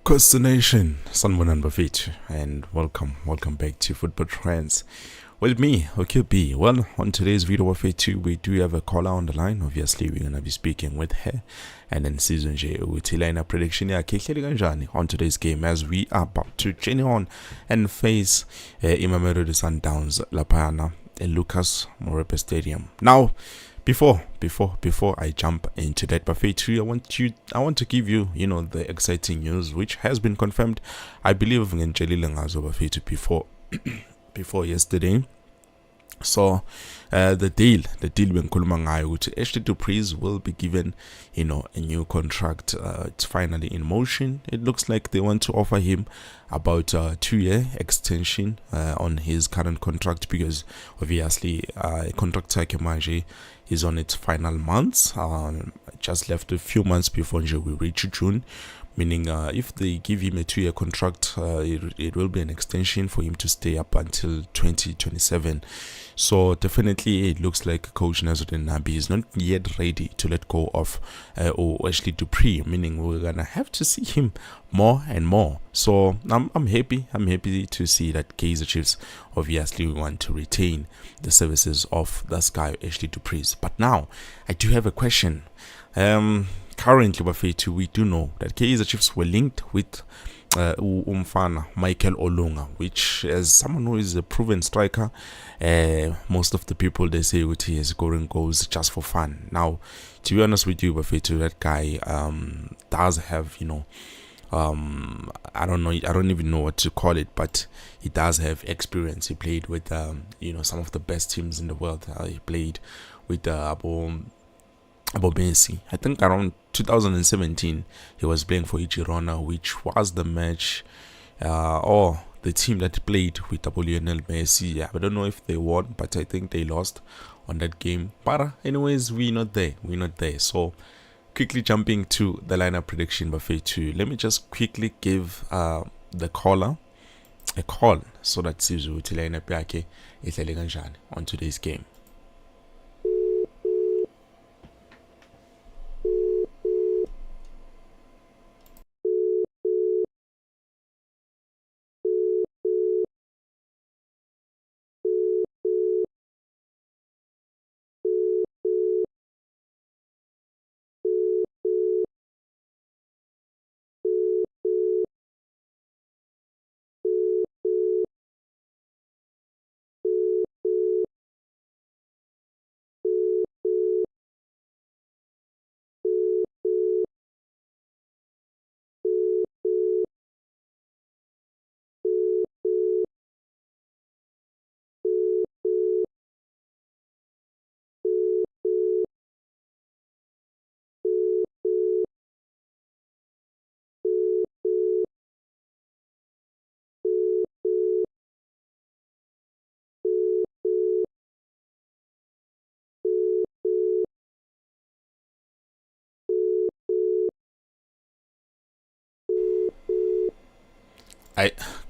Costa Nation, Sanbonan Bafit, and welcome back to Football Trends. With me, OKB. Well, on today's video of A2, we do have a caller on the line. Obviously, we're gonna be speaking with her, and then season J with line prediction on today's game as we are about to journey on and face Imamero de Sundowns Lapana in Lucas Morepe Stadium. Now, before I jump into that buffet tree, I want to give you the exciting news which has been confirmed. I believe in buffet before yesterday. So the deal when Kulmangai Ashley Dupreez will be given a new contract. It's finally in motion. It looks like they want to offer him about a 2-year extension on his current contract, because obviously contract Takemaji is on its final months. Just left a few months before we reach June, meaning if they give him a 2-year contract, it will be an extension for him to stay up until 2027. So definitely it looks like Coach Nabi is not yet ready to let go of Ashley Dupreez, meaning we're gonna have to see him more and more. So I'm happy to see that Kaizer Chiefs obviously want to retain the services of this guy Ashley Dupreez. But now I do have a question. Currently, Bafetu, we do know that Kaizer Chiefs were linked with Umfana Michael Olunga, which, as someone who is a proven striker, most of the people, they say he is scoring goals just for fun. Now, to be honest with you, Bafetu, that guy does have I don't even know what to call it, but he does have experience. He played with some of the best teams in the world. He played with Messi. I think around 2017 he was playing for Girona, which was the match or the team that played with Lionel Messi. I don't know if they won, but I think they lost on that game. But anyways, we're not there. So quickly jumping to the lineup prediction buffet 2. Let me just quickly give the caller a call so that Sizu lineup yake ihlele kanjani on today's game.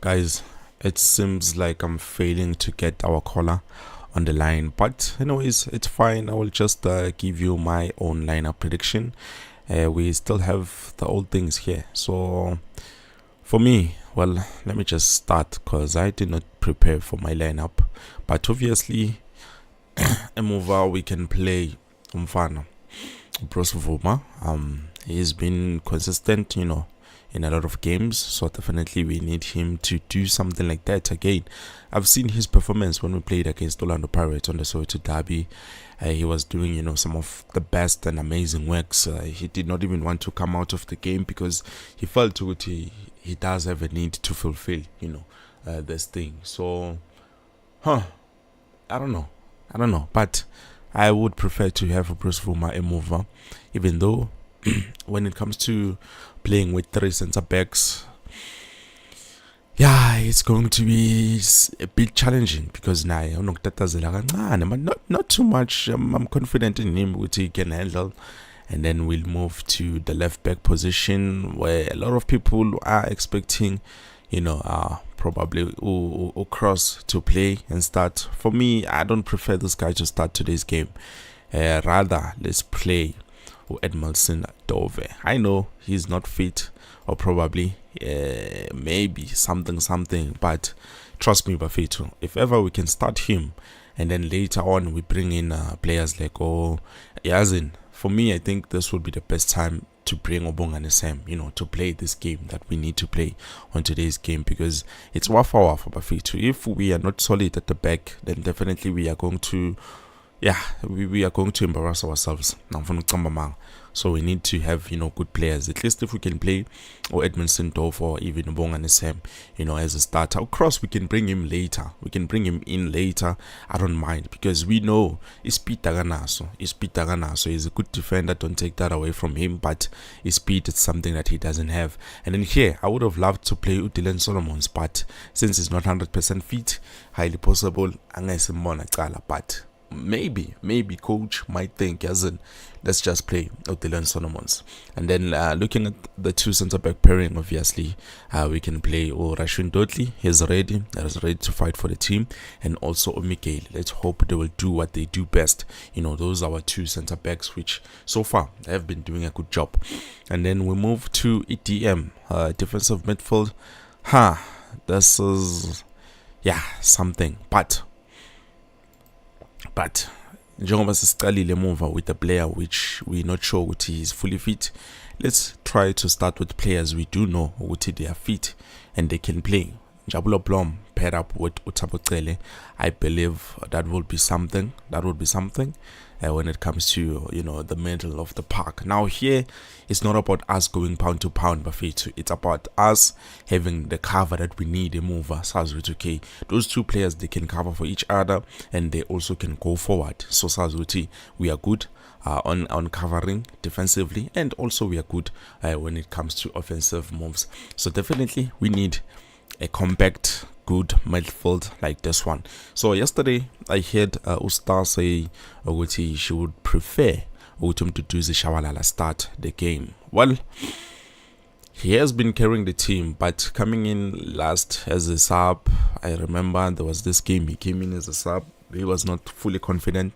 Guys, it seems like I'm failing to get our caller on the line, but anyways, it's fine. I will just give you my own lineup prediction. We still have the old things here. So for me, well, let me just start because I did not prepare for my lineup. But obviously, a mover we can play Umfana Bruce Vuma. He's been consistent, in a lot of games, so definitely we need him to do something like that again. I've seen his performance when we played against Orlando Pirates on the Soweto Derby. He was doing some of the best and amazing works. He did not even want to come out of the game because he felt he does have a need to fulfill this thing. So I don't know, but I would prefer to have Bruce Vuma a mover, even though when it comes to playing with 3 center backs, it's going to be a bit challenging because now not too much. I'm confident in him, which he can handle. And then we'll move to the left back position, where a lot of people are expecting probably Cross to play and start. For me, I don't prefer this guy to start today's game. Rather, let's play Edmilson Dove. I know he's not fit, or probably maybe something, but trust me, Bafetu, if ever we can start him and then later on we bring in players like Yazin, for me I think this would be the best time to bring Obongane Sam, to play this game that we need to play on today's game, because it's wafa Bafetu. If we are not solid at the back, then definitely we are going to we are going to embarrass ourselves. So we need to have good players. At least if we can play Edmondson Dove or even Bongane Sam, as a starter. Of course, we can bring him later. We can bring him in later. I don't mind, because we know he's speed Taganaso. He's a good defender. Don't take that away from him. But his speed is something that he doesn't have. And then here, I would have loved to play Dylan Solomons, but since he's not 100% fit, highly possible. But maybe coach might think, as in, let's just play Dylan Solomons. And then looking at the two centre back pairing, obviously we can play Rashun Dudley. He's ready to fight for the team, and also Miguel. Let's hope they will do what they do best. Those are our two centre backs, which so far have been doing a good job. And then we move to EDM, defensive midfield. This is something, but njengoba sesiqalile emuva with a player which we're not sure ukuthi he is fully fit, let's try to start with players we do know ukuthi they are fit and they can play. Jabulo Blom paired up with Utabocele. I believe that will be something. When it comes to the middle of the park. Now here, it's not about us going pound to pound, Bafetu. It's about us having the cover that we need. A mover, okay. Those two players, they can cover for each other, and they also can go forward. So Sazuti, we are good on covering defensively, and also we are good when it comes to offensive moves. So definitely we need a compact, good midfield like this one. So yesterday I heard Usta say she would prefer Utum to do the Shawalala start the game. Well, he has been carrying the team, but coming in last as a sub, I remember there was this game he came in as a sub. He was not fully confident,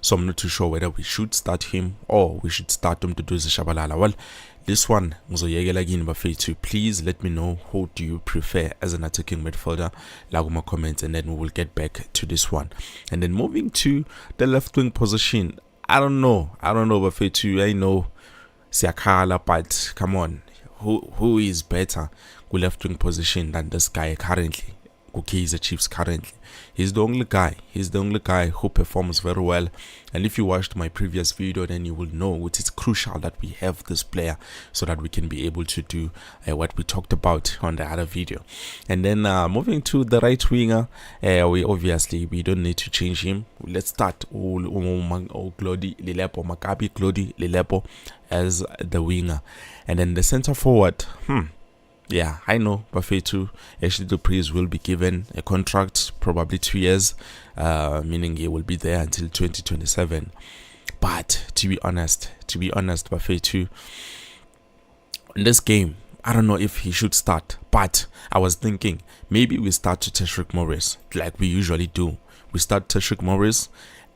so I'm not too sure whether we should start him or we should start him to do the Shabalala. Well, this one, please let me know who do you prefer as an attacking midfielder. Laguma comments, and then we will get back to this one. And then moving to the left wing position, I don't know, Bafetu. I know Siakala, but come on, who is better with left wing position than this guy currently? Kaizer Chiefs currently. He's the only guy who performs very well. And if you watched my previous video, then you will know it is crucial that we have this player so that we can be able to do what we talked about on the other video. And then moving to the right winger, we don't need to change him. Let's start Makabi Claudie Lilepo as the winger. And then the center forward, I know Bafetu actually the priest will be given a contract, probably 2 years, meaning he will be there until 2027. But to be honest, Bafetu, in this game, I don't know if he should start, but I was thinking maybe we start to Teshrick Morris like we usually do. We start Teshrick Morris,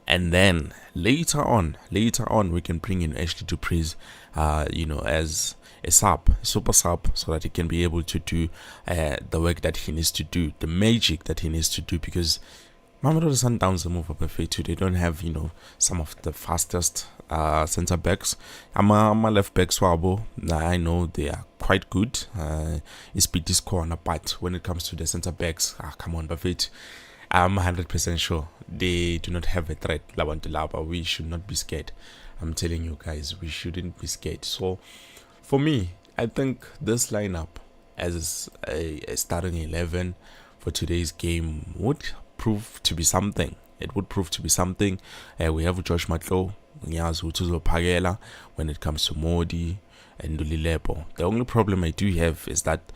and then later on we can bring in Ashley Dupreez, as a super sub, so that he can be able to do the work that he needs to do, the magic that he needs to do, because Mamelodi Sundowns move up a too. They don't have some of the fastest center backs. I'm a left back Swabo. I know they are quite good. It's this corner, but when it comes to the center backs, come on, Buffett. I'm 100% sure they do not have a threat. We should not be scared. I'm telling you guys, we shouldn't be scared. So for me, I think this lineup as a starting 11 for today's game would prove to be something. It would prove to be something. We have Josh Matlo, Nyazu Pagela when it comes to Modi and Dulilepo. The only problem I do have is that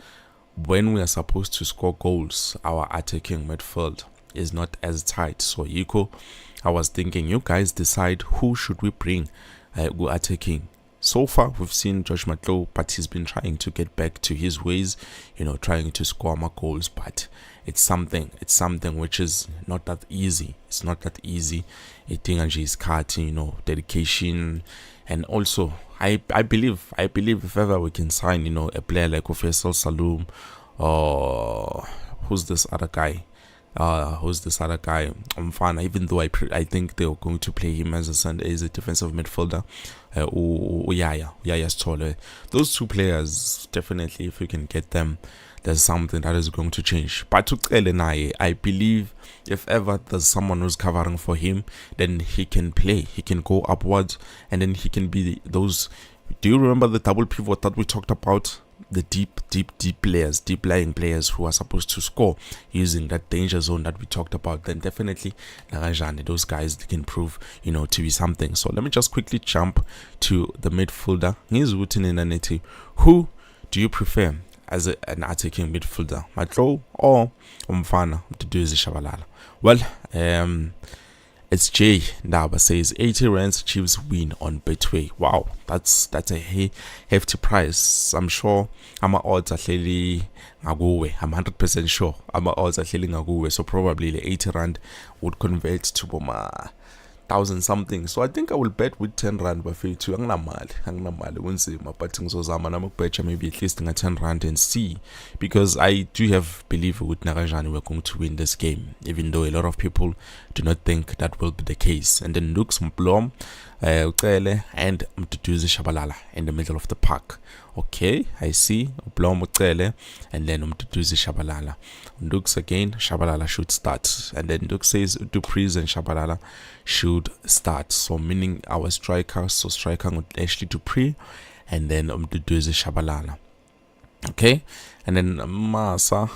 when we are supposed to score goals, our attacking midfield is not as tight. So Yiko, I was thinking, you guys decide who should we bring go attacking. So far, we've seen Josh Matlo, but he's been trying to get back to his ways, trying to score more goals. But it's something which is not that easy. It's not that easy. I think is cutting, dedication, And also I believe if ever we can sign, a player like Faisal Saloom, or who's this other guy? Umfana, even though I think they're going to play him as a defensive midfielder, Yaya Stole. Those two players, definitely, if you can get them, there's something that is going to change. But to Naye, I believe if ever there's someone who's covering for him, then he can play, he can go upwards, and then he can be those. Do you remember the double pivot that we talked about? The deep players, deep lying players who are supposed to score using that danger zone that we talked about, then definitely those guys, they can prove to be something. So let me just quickly jump to the midfielder. Who do you prefer as an attacking midfielder, Matlo or Umfana Mduduzi Shabalala? Well, it's Jay Ndaba says 80 rands Chiefs win on Betway. Wow, that's a hefty price. I'm sure ama odds are clearly ngakuwe. I'm 100% sure ama odds are clearly ngakuwe. So probably the 80 rand would convert to 1,000 something. So I think I will bet with 10 rand bafethu. Anginamali kunzima, but ngizozama namukubetcha maybe at least 10 rand and see, because I do have belief with Naranjani we're going to win this game, even though a lot of people do not think that will be the case. And then Lux Mblom, Ucele and Mduduzi Shabalala in the middle of the park. Okay, I see Blom Ucele and then Mduduzi Shabalala. Lux again, Shabalala should start, and then Lux says Dupreez and Shabalala should start. So meaning our striker, so striker with Ashley Dupree and then Mduduzi Shabalala. Okay, and then Masa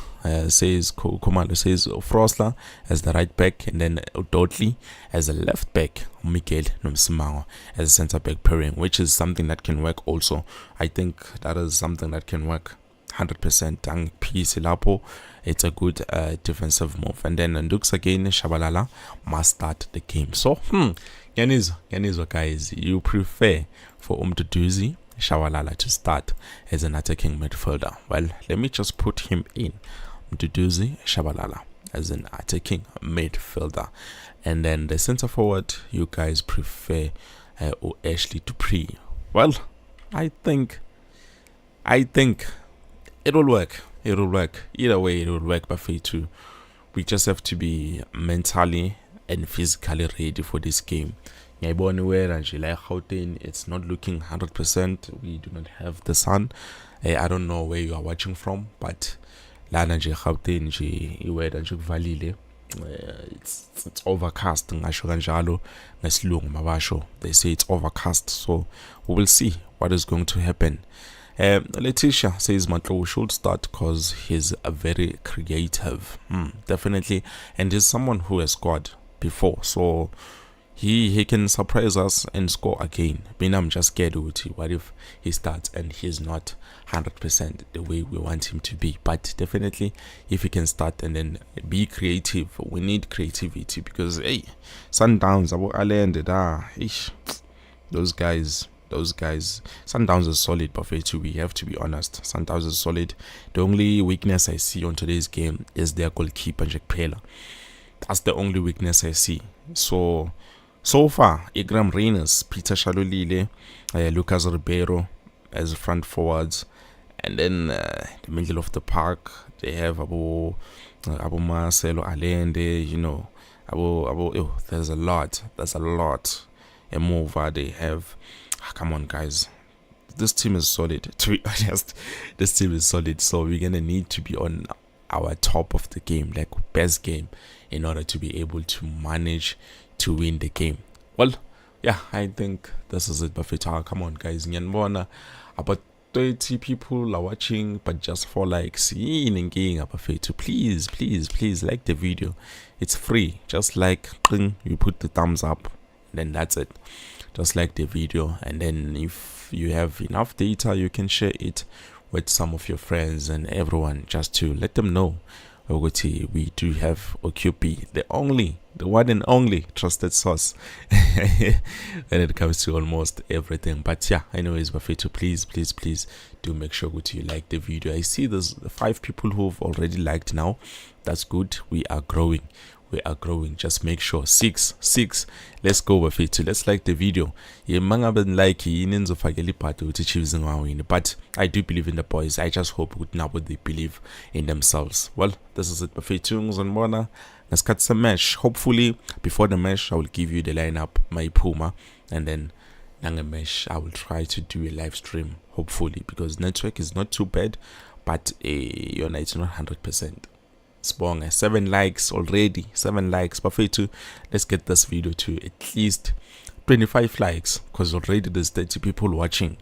says Komalo says Frosler as the right back, and then Dodley as a left back, Miguel Nomsimango as a centre back pairing, which is something that can work also. I think that is something that can work 100%. Ang PC Lapo, it's a good defensive move. And then Ndux again, Shabalala must start the game. So Yanizo guys, you prefer for Mduduzi Shabalala to start as an attacking midfielder? Well, let me just put him in, Mduduzi Shabalala as an attacking midfielder. And then the center forward, you guys prefer Ashley Dupree. Well, I think it will work. Either way, it will work. But we just have to be mentally and physically ready for this game. It's not looking 100%. We do not have the sun. I don't know where you are watching from, but it's overcast. They say it's overcast, so we will see what is going to happen. Letitia says Matlo should start because he's a very creative. Definitely, and he's someone who has scored before, so he can surprise us and score again. I'm just scared what if he starts and he's not 100% the way we want him to be. But definitely, if he can start and then be creative, we need creativity, because Sundowns, those guys, Sundowns is solid, but we have to be honest. Sundowns is solid. The only weakness I see on today's game is their goalkeeper, Jack Pela. That's the only weakness I see. So far, Igram Reyners, Peter Shalolile, Lucas Ribeiro as front forwards, and then the middle of the park they have Abu Marcelo Allende. There's a lot. A mover they have. Come on, guys. This team is solid. To be honest, this team is solid. So we're gonna need to be on our top of the game, like best game, in order to be able to manage to win the game. Well, yeah, I think this is it. Buffett, come on, guys. About 30 people are watching, but just for likes. Please like the video. It's free. Just like, you put the thumbs up, then that's it. Just like the video, and then if you have enough data, you can share it with some of your friends and everyone, just to let them know we do have OQP, the one and only trusted source when it comes to almost everything. But yeah, anyways, Bafeto, please do make sure you like the video. I see there's 5 people who've already liked now. That's good. We are growing. we are growing. Just make sure 6. Let's go with it. Let's like the video. Like but I do believe in the boys. I just hope now they believe in themselves. Well, this is it. Let's cut some match. Hopefully before the match I will give you the lineup, my Puma, and then Nanga mesh I will try to do a live stream, hopefully, because network is not too bad, but your night is not 100%. Spong 7 likes already, 7 likes. Perfect. Let's get this video to at least 25 likes, because already there's 30 people watching.